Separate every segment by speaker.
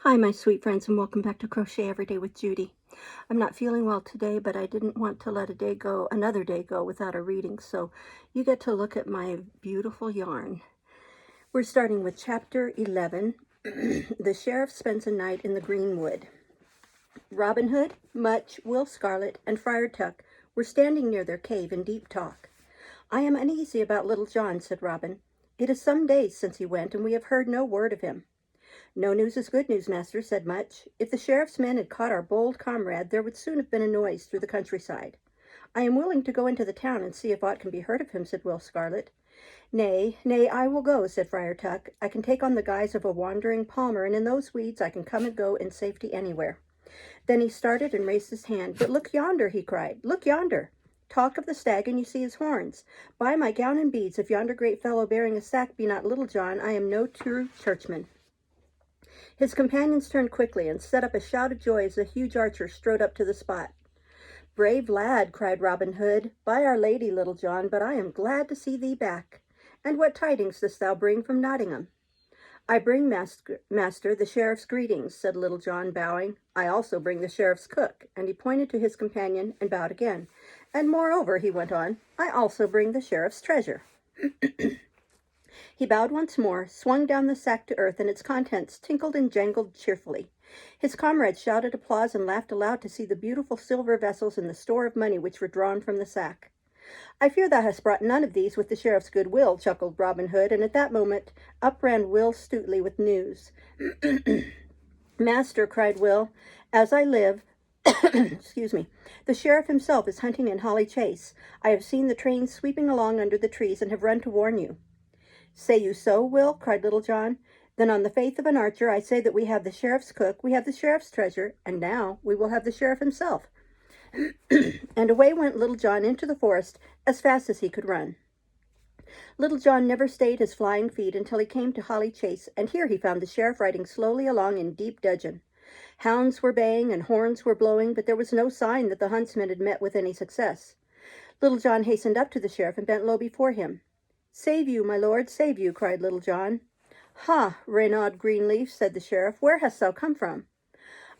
Speaker 1: Hi, my sweet friends, and welcome back to Crochet Every Day with Judy. I'm not feeling well today, but I didn't want to let another day go without a reading, so you get to look at my beautiful yarn. We're starting with Chapter 11, The Sheriff Spends a Night in the Greenwood. Robin Hood, Much, Will Scarlet, and Friar Tuck were standing near their cave in deep talk. "I am uneasy about Little John," said Robin. "It is some days since he went, and we have heard no word of him." "No news is good news, master," said Much. "If the sheriff's men had caught our bold comrade, there would soon have been a noise through the countryside." "I am willing to go into the town and see if aught can be heard of him," said Will Scarlet. Nay, I will go," said Friar Tuck. "I can take on the guise of a wandering palmer, and in those weeds I can come and go in safety anywhere." Then he started and raised his hand. "But look yonder," he cried. "Look yonder! Talk of the stag, and you see his horns. By my gown and beads, if yonder great fellow bearing a sack be not Little John, I am no true churchman." His companions turned quickly and set up a shout of joy as the huge archer strode up to the spot. "Brave lad," cried Robin Hood. "By Our Lady, Little John, but I am glad to see thee back. And what tidings dost thou bring from Nottingham?" "I bring, master, the sheriff's greetings," said Little John, bowing. "I also bring the sheriff's cook," and he pointed to his companion and bowed again. "And moreover," he went on, "I also bring the sheriff's treasure." He bowed once more, swung down the sack to earth, and its contents tinkled and jangled cheerfully. His comrades shouted applause and laughed aloud to see the beautiful silver vessels and the store of money which were drawn from the sack. "I fear thou hast brought none of these with the sheriff's good will," chuckled Robin Hood, and at that moment up ran Will Stutely with news. "Master," cried Will, "as I live, excuse me, the sheriff himself is hunting in Holly Chase. I have seen the train sweeping along under the trees and have run to warn you." "Say you so, Will?" cried Little John. "Then on the faith of an archer, I say that we have the sheriff's cook, we have the sheriff's treasure, and now we will have the sheriff himself." And away went Little John into the forest as fast as he could run. Little John never stayed his flying feet until he came to Holly Chase, and here he found the sheriff riding slowly along in deep dudgeon. Hounds were baying and horns were blowing, but there was no sign that the huntsmen had met with any success. Little John hastened up to the sheriff and bent low before him. "Save you, my lord, save you," cried Little John. "Ha, Renaud Greenleaf," said the sheriff, "where hast thou come from?"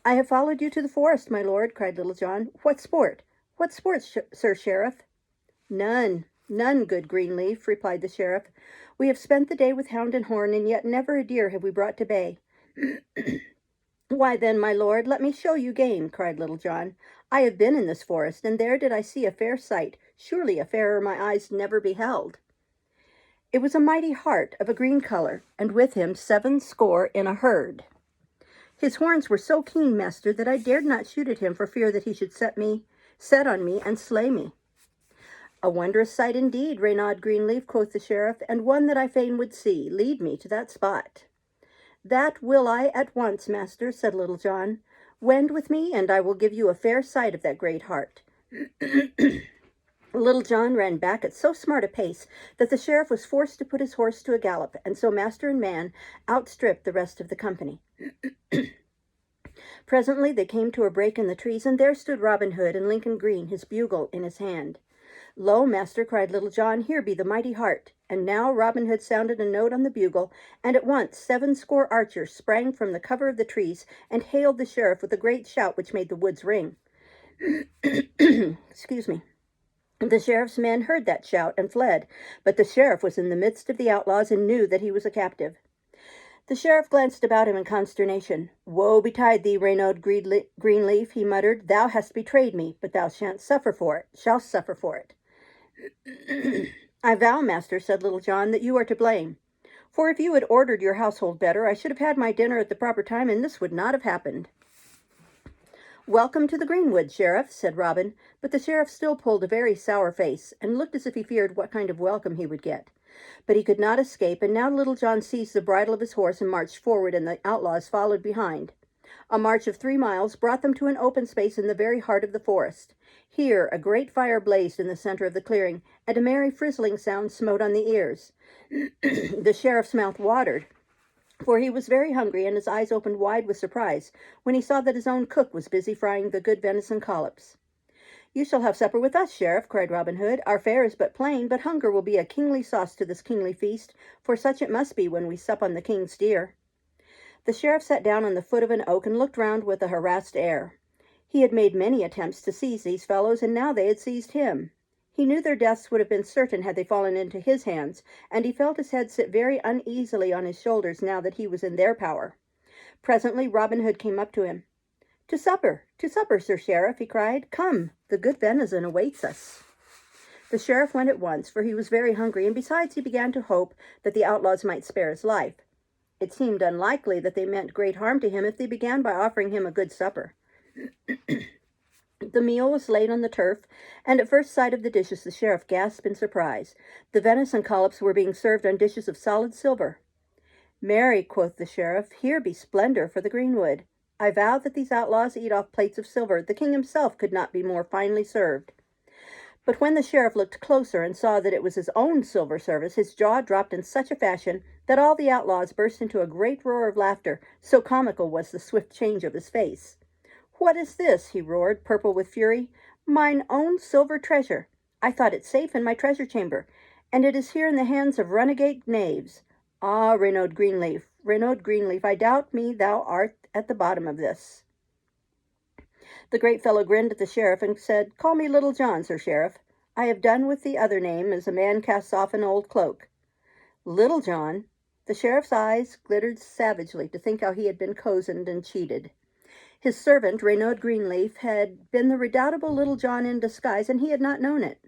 Speaker 1: "I have followed you to the forest, my lord," cried Little John. "What sport? What sport, Sir Sheriff?" None, good Greenleaf," replied the sheriff. "We have spent the day with hound and horn, and yet never a deer have we brought to bay." "Why then, my lord, let me show you game," cried Little John. "I have been in this forest, and there did I see a fair sight, surely a fairer my eyes never beheld." It was a mighty hart of a green color, and with him 70 in a herd. "His horns were so keen, master, that I dared not shoot at him for fear that he should set on me and slay me." "A wondrous sight indeed, Renaud Greenleaf," quoth the sheriff, "and one that I fain would see. Lead me to that spot." "That will I at once, master," said Little John. "Wend with me, and I will give you a fair sight of that great hart." Little John ran back at so smart a pace that the sheriff was forced to put his horse to a gallop, and so master and man outstripped the rest of the company. Presently they came to a break in the trees, and there stood Robin Hood and Lincoln Green, his bugle in his hand. "Lo, master," cried Little John, "here be the mighty hart." And now Robin Hood sounded a note on the bugle, and at once 70 archers sprang from the cover of the trees and hailed the sheriff with a great shout which made the woods ring. Excuse me. The sheriff's men heard that shout and fled, but the sheriff was in the midst of the outlaws and knew that he was a captive. The sheriff glanced about him in consternation. "Woe betide thee, Renaud Greenleaf," he muttered. "Thou hast betrayed me, but thou shalt suffer for it. "I vow, master," said Little John, "that you are to blame. For if you had ordered your household better, I should have had my dinner at the proper time, and this would not have happened." "Welcome to the greenwood, sheriff," said Robin, but the sheriff still pulled a very sour face, and looked as if he feared what kind of welcome he would get. But he could not escape, and now Little John seized the bridle of his horse and marched forward, and the outlaws followed behind. A march of 3 miles brought them to an open space in the very heart of the forest. Here a great fire blazed in the center of the clearing, and a merry frizzling sound smote on the ears. The sheriff's mouth watered, for he was very hungry, and his eyes opened wide with surprise when he saw that his own cook was busy frying the good venison collops. "You shall have supper with us, sheriff," cried Robin Hood. "Our fare is but plain, but hunger will be a kingly sauce to this kingly feast, for such it must be when we sup on the king's deer." The sheriff sat down on the foot of an oak and looked round with a harassed air. He had made many attempts to seize these fellows, and now they had seized him. He knew their deaths would have been certain had they fallen into his hands, and he felt his head sit very uneasily on his shoulders now that he was in their power. Presently Robin Hood came up to him. To supper, Sir Sheriff," he cried. "Come, the good venison awaits us." The sheriff went at once, for he was very hungry, and besides he began to hope that the outlaws might spare his life. It seemed unlikely that they meant great harm to him if they began by offering him a good supper. The meal was laid on the turf, and at first sight of the dishes the sheriff gasped in surprise. The venison collops were being served on dishes of solid silver. "Marry," quoth the sheriff, "here be splendor for the greenwood. I vow that these outlaws eat off plates of silver. The king himself could not be more finely served." But when the sheriff looked closer and saw that it was his own silver service, his jaw dropped in such a fashion that all the outlaws burst into a great roar of laughter, so comical was the swift change of his face. "What is this?" he roared, purple with fury. "Mine own silver treasure! I thought it safe in my treasure chamber, and it is here in the hands of runagate knaves. Ah, Renaud Greenleaf, I doubt me thou art at the bottom of this." The great fellow grinned at the sheriff and said, "Call me Little John, Sir Sheriff. I have done with the other name as a man casts off an old cloak." Little John! The sheriff's eyes glittered savagely to think how he had been cozened and cheated. His servant, Renaud Greenleaf, had been the redoubtable Little John in disguise, and he had not known it.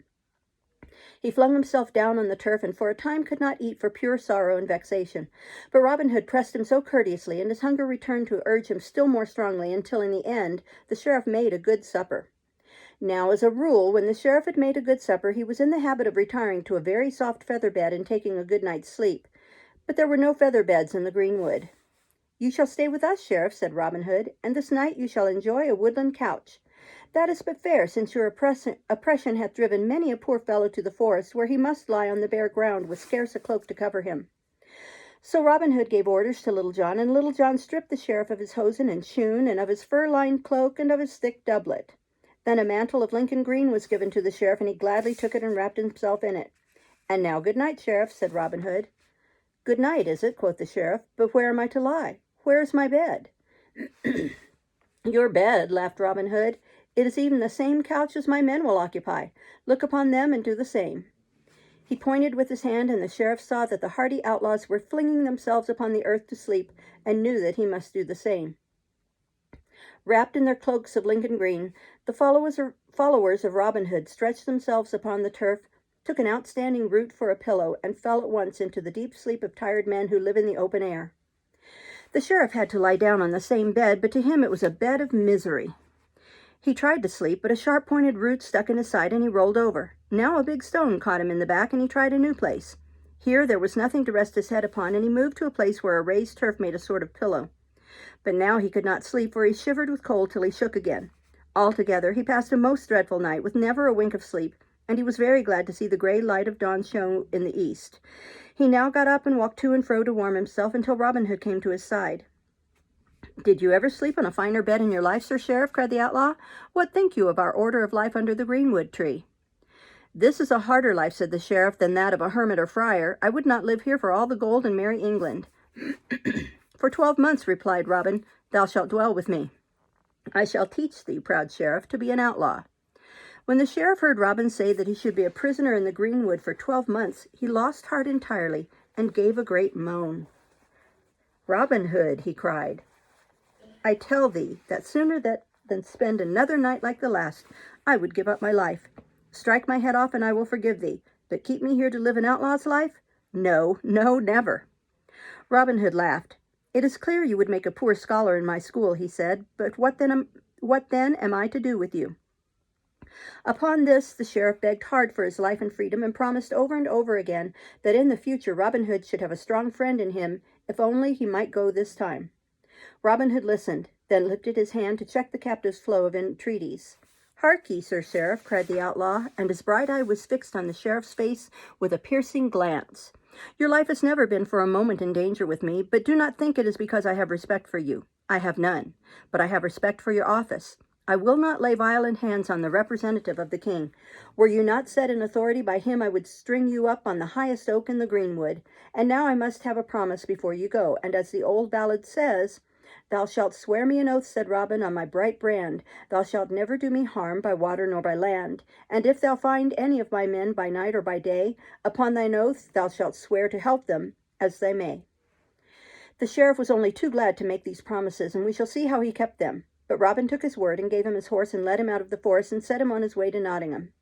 Speaker 1: He flung himself down on the turf and for a time could not eat for pure sorrow and vexation. But Robin Hood pressed him so courteously, and his hunger returned to urge him still more strongly, until in the end the sheriff made a good supper. Now, as a rule, when the sheriff had made a good supper, he was in the habit of retiring to a very soft feather bed and taking a good night's sleep. But there were no feather beds in the greenwood. "You shall stay with us, Sheriff," said Robin Hood, "and this night you shall enjoy a woodland couch. That is but fair, since your oppression hath driven many a poor fellow to the forest, where he must lie on the bare ground with scarce a cloak to cover him." So Robin Hood gave orders to Little John, and Little John stripped the sheriff of his hosen and shoon, and of his fur-lined cloak, and of his thick doublet. Then a mantle of Lincoln green was given to the sheriff, and he gladly took it and wrapped himself in it. "And now good night, Sheriff," said Robin Hood. "Good night, is it?" quoth the sheriff. "But where am I to lie? Where is my bed?" "Your bed," laughed Robin Hood. "It is even the same couch as my men will occupy. Look upon them and do the same." He pointed with his hand, and the sheriff saw that the hardy outlaws were flinging themselves upon the earth to sleep, and knew that he must do the same. Wrapped in their cloaks of Lincoln green, the followers of Robin Hood stretched themselves upon the turf, took an outstanding root for a pillow, and fell at once into the deep sleep of tired men who live in the open air. The sheriff had to lie down on the same bed, but to him it was a bed of misery. He tried to sleep, but a sharp-pointed root stuck in his side, and he rolled over. Now a big stone caught him in the back, and he tried a new place. Here there was nothing to rest his head upon, and he moved to a place where a raised turf made a sort of pillow. But now he could not sleep, for he shivered with cold till he shook again. Altogether he passed a most dreadful night, with never a wink of sleep, and he was very glad to see the grey light of dawn show in the east. He now got up and walked to and fro to warm himself until Robin Hood came to his side. "Did you ever sleep on a finer bed in your life, Sir Sheriff?" cried the outlaw. "What think you of our order of life under the greenwood tree?" "This is a harder life," said the sheriff, "than that of a hermit or friar. I would not live here for all the gold in merry England." "For 12 months," replied Robin, "thou shalt dwell with me. I shall teach thee, proud sheriff, to be an outlaw." When the sheriff heard Robin say that he should be a prisoner in the greenwood for 12 months, he lost heart entirely and gave a great moan. "Robin Hood," he cried, "I tell thee that sooner than spend another night like the last, I would give up my life. Strike my head off and I will forgive thee, but keep me here to live an outlaw's life? No, no, never." Robin Hood laughed. "It is clear you would make a poor scholar in my school," he said, "but what then am I to do with you?" Upon this the sheriff begged hard for his life and freedom, and promised over and over again that in the future Robin Hood should have a strong friend in him, if only he might go this time. Robin Hood listened, then lifted his hand to check the captive's flow of entreaties. "Hark ye, Sir Sheriff," cried the outlaw, and his bright eye was fixed on the sheriff's face with a piercing glance. "Your life has never been for a moment in danger with me, but do not think it is because I have respect for you. I have none, but I have respect for your office. I will not lay violent hands on the representative of the king. Were you not set in authority by him, I would string you up on the highest oak in the greenwood. And now I must have a promise before you go. And as the old ballad says, thou shalt swear me an oath, said Robin, on my bright brand. Thou shalt never do me harm by water nor by land. And if thou find any of my men by night or by day, upon thine oath thou shalt swear to help them as they may. The sheriff was only too glad to make these promises, and we shall see how he kept them. But Robin took his word and gave him his horse and led him out of the forest and set him on his way to Nottingham.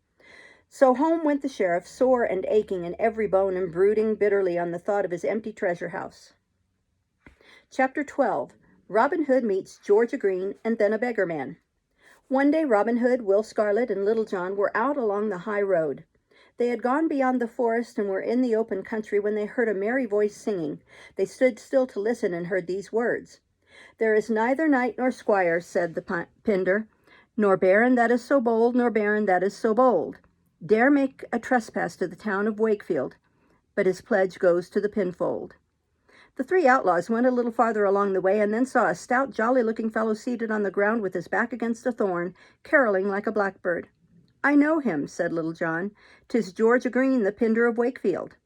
Speaker 1: So home went the sheriff, sore and aching in every bone and brooding bitterly on the thought of his empty treasure house. Chapter 12. Robin Hood meets George a Green and then a beggar man. One day Robin Hood, Will Scarlet, and Little John were out along the high road. They had gone beyond the forest and were in the open country when they heard a merry voice singing. They stood still to listen and heard these words. There is neither knight nor squire, said the Pinder, nor baron that is so bold, nor baron that is so bold, dare make a trespass to the town of Wakefield, but his pledge goes to the pinfold. The three outlaws went a little farther along the way and then saw a stout, jolly-looking fellow seated on the ground with his back against a thorn, caroling like a blackbird. I know him, said Little John. 'Tis George a Green, the Pinder of Wakefield.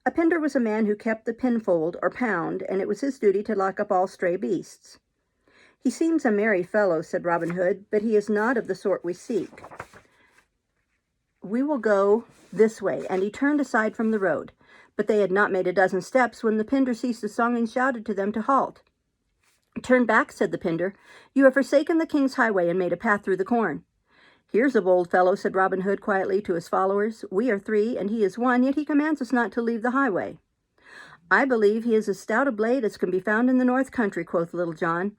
Speaker 1: A Pinder was a man who kept the pinfold or pound, and it was his duty to lock up all stray beasts. He seems a merry fellow, said Robin Hood, but he is not of the sort we seek. We will go this way, and he turned aside from the road. But they had not made a dozen steps when the Pinder ceased his song and shouted to them to halt. Turn back, said the Pinder. You have forsaken the king's highway and made a path through the corn. Here's a bold fellow, said Robin Hood quietly to his followers. We are three, and he is one, yet he commands us not to leave the highway. I believe he is as stout a blade as can be found in the north country, quoth Little John.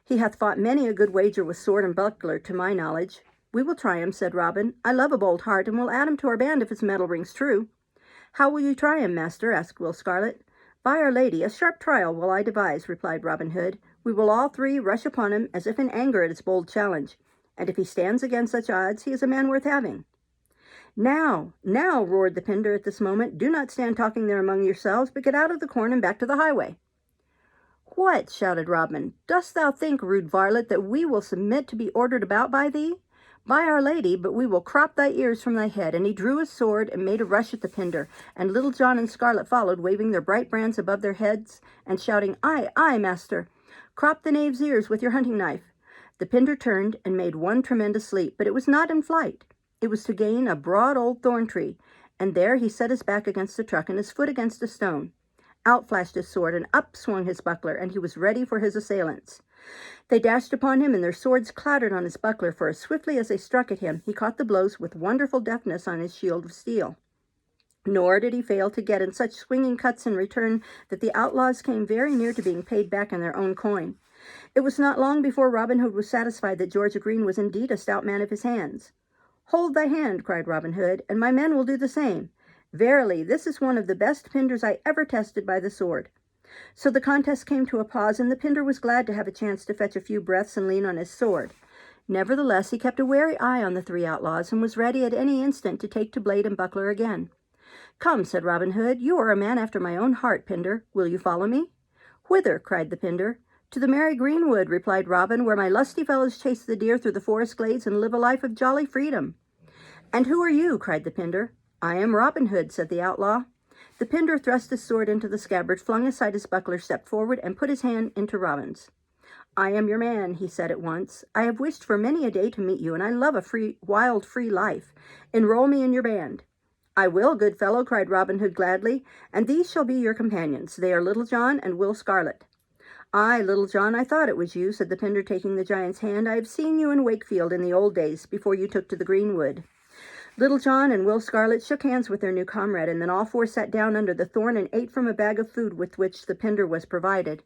Speaker 1: He hath fought many a good wager with sword and buckler, to my knowledge. We will try him, said Robin. I love a bold heart, and will add him to our band if his mettle rings true. How will you try him, master? Asked Will Scarlet. By Our Lady, a sharp trial will I devise, replied Robin Hood. We will all three rush upon him as if in anger at his bold challenge, and if he stands against such odds, he is a man worth having. Now, roared the Pinder at this moment, do not stand talking there among yourselves, but get out of the corn and back to the highway. What? Shouted Robin. Dost thou think, rude varlet, that we will submit to be ordered about by thee? By Our Lady, but we will crop thy ears from thy head. And he drew his sword and made a rush at the Pinder, and Little John and Scarlet followed, waving their bright brands above their heads and shouting, Aye, aye, master! Crop the knave's ears with your hunting knife. The Pinder turned and made one tremendous leap, but it was not in flight. It was to gain a broad old thorn tree, and there he set his back against a truck and his foot against a stone. Out flashed his sword, and up swung his buckler, and he was ready for his assailants. They dashed upon him, and their swords clattered on his buckler, for as swiftly as they struck at him, he caught the blows with wonderful deftness on his shield of steel. Nor did he fail to get in such swinging cuts in return that the outlaws came very near to being paid back in their own coin. It was not long before Robin Hood was satisfied that George a Green was indeed a stout man of his hands. Hold thy hand, cried Robin Hood, and my men will do the same. Verily, this is one of the best Pinders I ever tested by the sword. So the contest came to a pause, and the Pinder was glad to have a chance to fetch a few breaths and lean on his sword. Nevertheless, he kept a wary eye on the three outlaws, and was ready at any instant to take to blade and buckler again. Come, said Robin Hood, you are a man after my own heart, Pinder. Will you follow me? Whither? Cried the Pinder. To the merry greenwood, replied Robin, where my lusty fellows chase the deer through the forest glades and live a life of jolly freedom. And who are you? Cried the Pinder. I am Robin Hood, said the outlaw. The Pinder thrust his sword into the scabbard, flung aside his buckler, stepped forward, and put his hand into Robin's. I am your man, he said at once. I have wished for many a day to meet you, and I love a wild, free life. Enroll me in your band. I will, good fellow, cried Robin Hood gladly, and these shall be your companions. They are Little John and Will Scarlet. Aye, Little John, I thought it was you, said the Pinder, taking the giant's hand. I have seen you in Wakefield in the old days, before you took to the greenwood. Little John and Will Scarlet shook hands with their new comrade, and then all four sat down under the thorn and ate from a bag of food with which the Pinder was provided.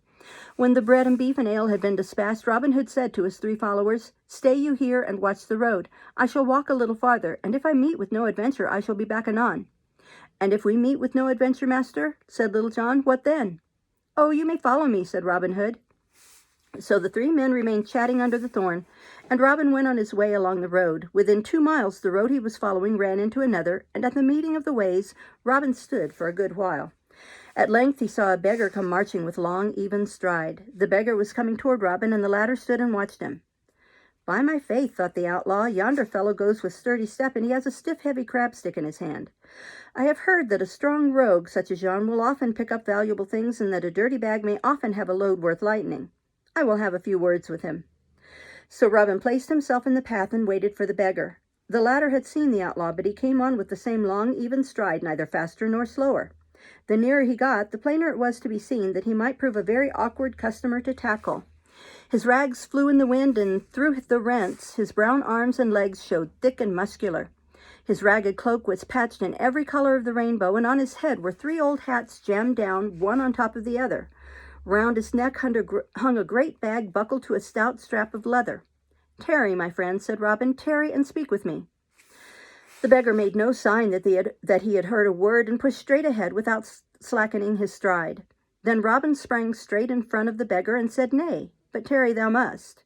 Speaker 1: When the bread and beef and ale had been dispatched, Robin Hood said to his three followers, Stay you here and watch the road. I shall walk a little farther, and if I meet with no adventure, I shall be back anon. And if we meet with no adventure, master, said Little John, what then? Oh, you may follow me, said Robin Hood. So the three men remained chatting under the thorn, and Robin went on his way along the road. Within 2 miles, the road he was following ran into another, and at the meeting of the ways, Robin stood for a good while. At length he saw a beggar come marching with long, even stride. The beggar was coming toward Robin, and the latter stood and watched him. By my faith, thought the outlaw, yonder fellow goes with sturdy step, and he has a stiff, heavy crab-stick in his hand. I have heard that a strong rogue such as yon will often pick up valuable things, and that a dirty bag may often have a load worth lightening. I will have a few words with him. So Robin placed himself in the path and waited for the beggar. The latter had seen the outlaw, but he came on with the same long, even stride, neither faster nor slower. The nearer he got, the plainer it was to be seen that he might prove a very awkward customer to tackle. His rags flew in the wind, and through the rents his brown arms and legs showed thick and muscular. His ragged cloak was patched in every color of the rainbow, and on his head were 3 old hats jammed down, one on top of the other. Round his neck hung a great bag buckled to a stout strap of leather. "Tarry, my friend," said Robin, "tarry and speak with me." The beggar made no sign that he had heard a word, and pushed straight ahead without slackening his stride. Then Robin sprang straight in front of the beggar and said, "Nay, but tarry thou must."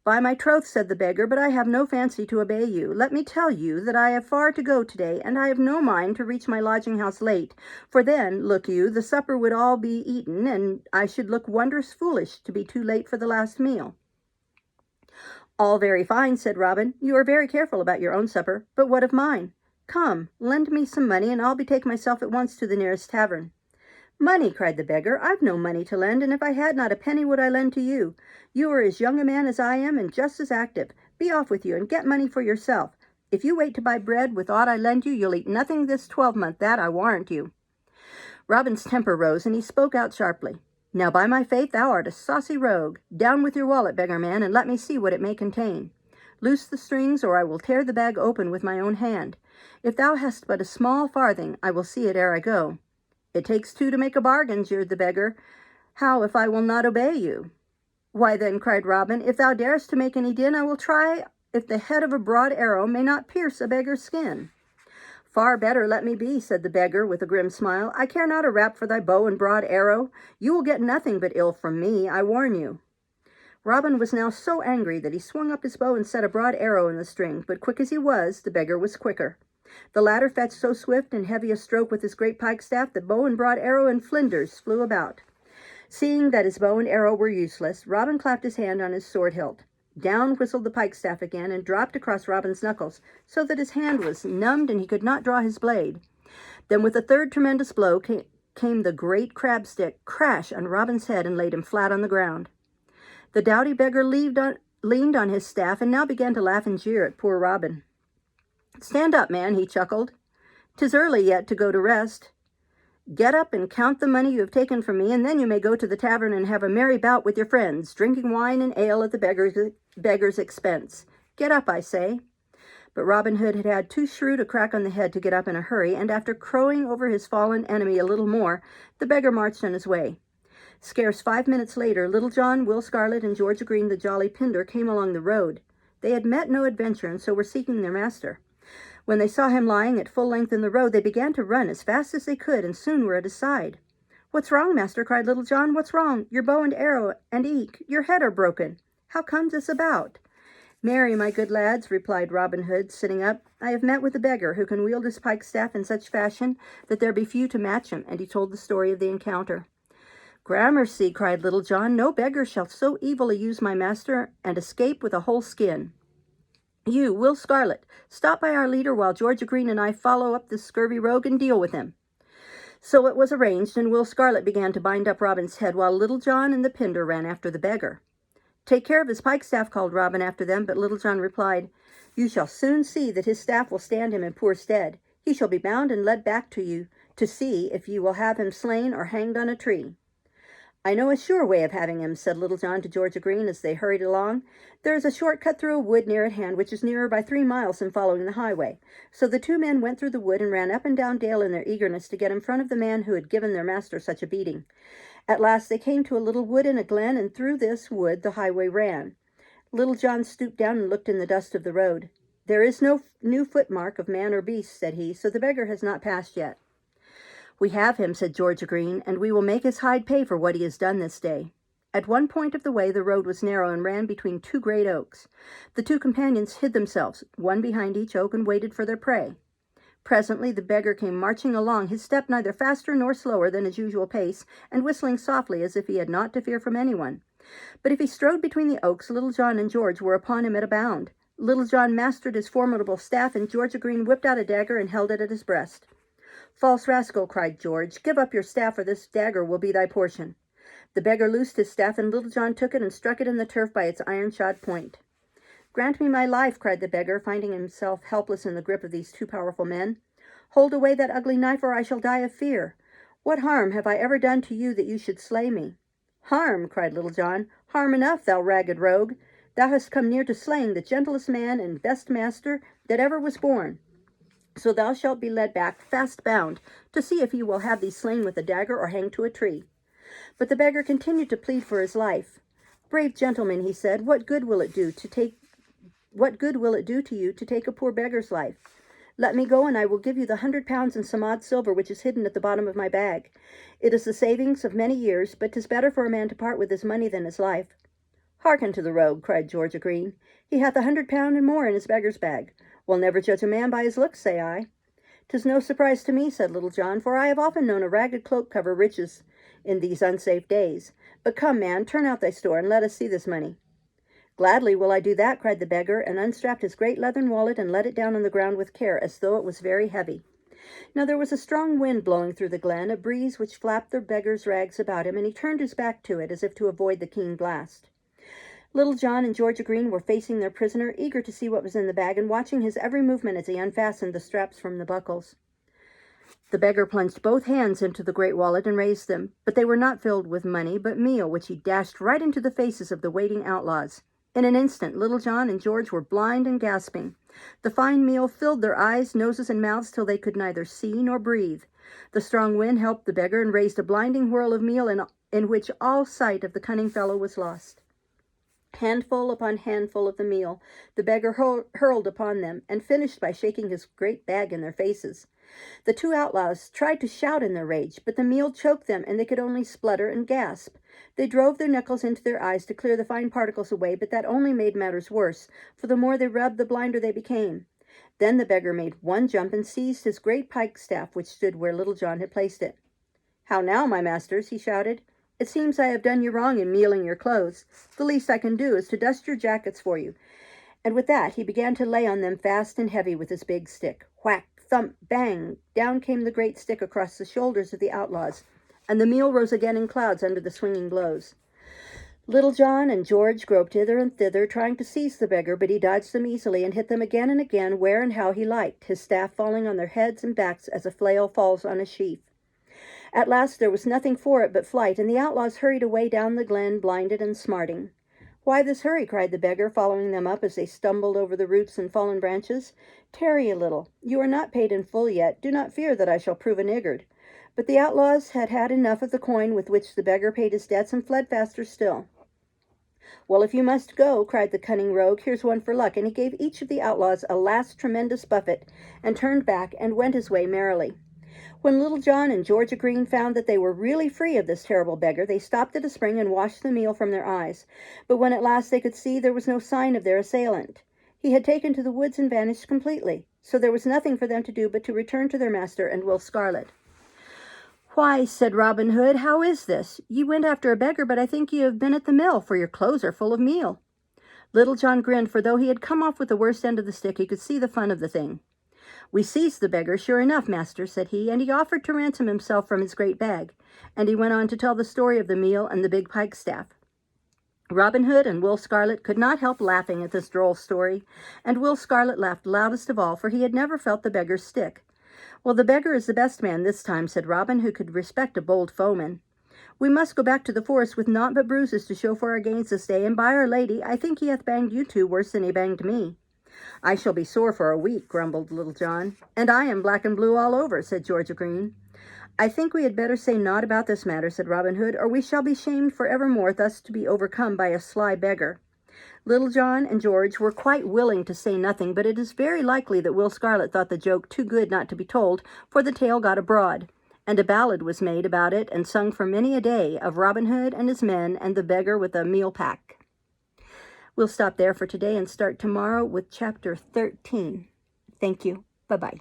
Speaker 1: "By my troth," said the beggar, "but I have no fancy to obey you. Let me tell you that I have far to go today, and I have no mind to reach my lodging-house late, for then, look you, the supper would all be eaten, and I should look wondrous foolish to be too late for the last meal." "All very fine," said Robin. "You are very careful about your own supper, but what of mine? Come, lend me some money, and I'll betake myself at once to the nearest tavern." "Money!" cried the beggar. "I've no money to lend, and if I had not a penny would I lend to you. You are as young a man as I am, and just as active. Be off with you, and get money for yourself. If you wait to buy bread with aught I lend you, you'll eat nothing this 12-month, that I warrant you." Robin's temper rose, and he spoke out sharply. "Now, by my faith, thou art a saucy rogue. Down with your wallet, beggar man, and let me see what it may contain. Loose the strings, or I will tear the bag open with my own hand. If thou hast but a small farthing, I will see it ere I go." "It takes 2 to make a bargain," jeered the beggar. "How if I will not obey you?" "Why then," cried Robin, "if thou darest to make any din, I will try if the head of a broad arrow may not pierce a beggar's skin." "Far better let me be," said the beggar with a grim smile. "I care not a rap for thy bow and broad arrow. You will get nothing but ill from me, I warn you." Robin was now so angry that he swung up his bow and set a broad arrow in the string, but quick as he was, the beggar was quicker. The latter fetched so swift and heavy a stroke with his great pike-staff that bow and broad arrow and flinders flew about. Seeing that his bow and arrow were useless, Robin clapped his hand on his sword hilt. Down whistled the pike-staff again, and dropped across Robin's knuckles, so that his hand was numbed and he could not draw his blade. Then with a third tremendous blow came the great crab-stick crash on Robin's head and laid him flat on the ground. The doughty beggar leaned on his staff, and now began to laugh and jeer at poor Robin. "Stand up, man," he chuckled. "'Tis early yet to go to rest. Get up and count the money you have taken from me, and then you may go to the tavern and have a merry bout with your friends, drinking wine and ale at the beggar's expense. Get up, I say." But Robin Hood had had too shrewd a crack on the head to get up in a hurry, and after crowing over his fallen enemy a little more, the beggar marched on his way. Scarce 5 minutes later, Little John, Will Scarlet, and George Green, the jolly Pinder, came along the road. They had met no adventure, and so were seeking their master. When they saw him lying at full length in the road, they began to run as fast as they could, and soon were at his side. "What's wrong, master?" cried Little John. "What's wrong? Your bow and arrow, and eke, your head are broken. How comes this about?" "Marry, my good lads," replied Robin Hood, sitting up, "I have met with a beggar who can wield his pike-staff in such fashion that there be few to match him," and he told the story of the encounter. "Gramercy," cried Little John, "no beggar shall so evilly use my master and escape with a whole skin. You, Will Scarlet, stop by our leader while George Green and I follow up this scurvy rogue and deal with him." So it was arranged, and Will Scarlet began to bind up Robin's head, while Little John and the Pinder ran after the beggar. "Take care of his pike-staff," called Robin after them, but Little John replied, "You shall soon see that his staff will stand him in poor stead. He shall be bound and led back to you to see if you will have him slain or hanged on a tree." "I know a sure way of having him," said Little John to George Green as they hurried along. "There is a short cut through a wood near at hand, which is nearer by 3 miles than following the highway." So the 2 men went through the wood and ran up and down Dale in their eagerness to get in front of the man who had given their master such a beating. At last they came to a little wood in a glen, and through this wood the highway ran. Little John stooped down and looked in the dust of the road. "There is no new footmark of man or beast," said he, "so the beggar has not passed yet." "We have him," said George Green, "and we will make his hide pay for what he has done this day." At one point of the way the road was narrow and ran between 2 great oaks. The 2 companions hid themselves, one behind each oak, and waited for their prey. Presently the beggar came marching along, his step neither faster nor slower than his usual pace, and whistling softly as if he had naught to fear from anyone. But if he strode between the oaks, Little John and George were upon him at a bound. Little John mastered his formidable staff, and George o' Green whipped out a dagger and held it at his breast. "False rascal," cried George, "give up your staff, or this dagger will be thy portion." The beggar loosed his staff, and Little John took it and struck it in the turf by its iron-shod point. "Grant me my life," cried the beggar, finding himself helpless in the grip of these two powerful men. "Hold away that ugly knife, or I shall die of fear. What harm have I ever done to you that you should slay me?" "Harm!" cried Little John. "Harm enough, thou ragged rogue. Thou hast come near to slaying the gentlest man and best master that ever was born. So thou shalt be led back, fast bound, to see if he will have thee slain with a dagger or hanged to a tree." But the beggar continued to plead for his life. "Brave gentleman," he said, what good will it do to you to take a poor beggar's life? Let me go, and I will give you the 100 pounds and some odd silver which is hidden at the bottom of my bag. It is the savings of many years, but 'tis better for a man to part with his money than his life." "Hearken to the rogue," cried George o' Green. "He hath 100 pound and more in his beggar's bag. We'll never judge a man by his looks, say I." "'Tis no surprise to me," said Little John, "for I have often known a ragged cloak cover riches in these unsafe days. But come, man, turn out thy store, and let us see this money." "Gladly will I do that," cried the beggar, and unstrapped his great leathern wallet and let it down on the ground with care, as though it was very heavy. Now there was a strong wind blowing through the glen, a breeze which flapped the beggar's rags about him, and he turned his back to it as if to avoid the keen blast. Little John and George o' Green were facing their prisoner, eager to see what was in the bag, and watching his every movement as he unfastened the straps from the buckles. The beggar plunged both hands into the great wallet and raised them, but they were not filled with money, but meal, which he dashed right into the faces of the waiting outlaws. In an instant, Little John and George were blind and gasping. The fine meal filled their eyes, noses, and mouths till they could neither see nor breathe. The strong wind helped the beggar and raised a blinding whirl of meal in which all sight of the cunning fellow was lost. Handful upon handful of the meal the beggar hurled upon them, and finished by shaking his great bag in their faces. The two outlaws tried to shout in their rage, but the meal choked them, and they could only splutter and gasp. They drove their knuckles into their eyes to clear the fine particles away, but that only made matters worse, for the more they rubbed, the blinder they became. Then the beggar made one jump and seized his great pike staff, which stood where Little John had placed it. "How now, my masters?" he shouted. "It seems I have done you wrong in mealing your clothes. The least I can do is to dust your jackets for you." And with that he began to lay on them fast and heavy with his big stick. Whack, thump, bang! Down came the great stick across the shoulders of the outlaws, and the meal rose again in clouds under the swinging blows. Little John and George groped hither and thither, trying to seize the beggar, but he dodged them easily and hit them again and again, where and how he liked, his staff falling on their heads and backs as a flail falls on a sheaf. At last there was nothing for it but flight, and the outlaws hurried away down the glen, blinded and smarting. "Why this hurry?" cried the beggar, following them up as they stumbled over the roots and fallen branches. "Tarry a little. You are not paid in full yet. Do not fear that I shall prove a niggard." But the outlaws had had enough of the coin with which the beggar paid his debts, and fled faster still. "Well, if you must go," cried the cunning rogue, "here's one for luck," and he gave each of the outlaws a last tremendous buffet, and turned back and went his way merrily. When Little John and George o' Green found that they were really free of this terrible beggar, they stopped at a spring and washed the meal from their eyes. But when at last they could see, there was no sign of their assailant. He had taken to the woods and vanished completely. So there was nothing for them to do but to return to their master and Will Scarlet. "Why," said Robin Hood, "how is this? Ye went after a beggar, but I think ye have been at the mill, for your clothes are full of meal." Little John grinned, for though he had come off with the worst end of the stick, he could see the fun of the thing. "We seized the beggar, sure enough, master," said he, "and he offered to ransom himself from his great bag." And he went on to tell the story of the meal and the big pike staff. Robin Hood and Will Scarlet could not help laughing at this droll story, and Will Scarlet laughed loudest of all, for he had never felt the beggar's stick. "Well, the beggar is the best man this time," said Robin, who could respect a bold foeman. "We must go back to the forest with naught but bruises to show for our gains this day, and by Our Lady, I think he hath banged you two worse than he banged me." "I shall be sore for a week," grumbled Little John. "And I am black and blue all over," said George o' Green. "I think we had better say naught about this matter," said Robin Hood, "or we shall be shamed for evermore thus to be overcome by a sly beggar." Little John and George were quite willing to say nothing, but it is very likely that Will Scarlet thought the joke too good not to be told, for the tale got abroad, and a ballad was made about it and sung for many a day of Robin Hood and his men and the beggar with a meal pack. We'll stop there for today and start tomorrow with chapter 13. Thank you. Bye-bye.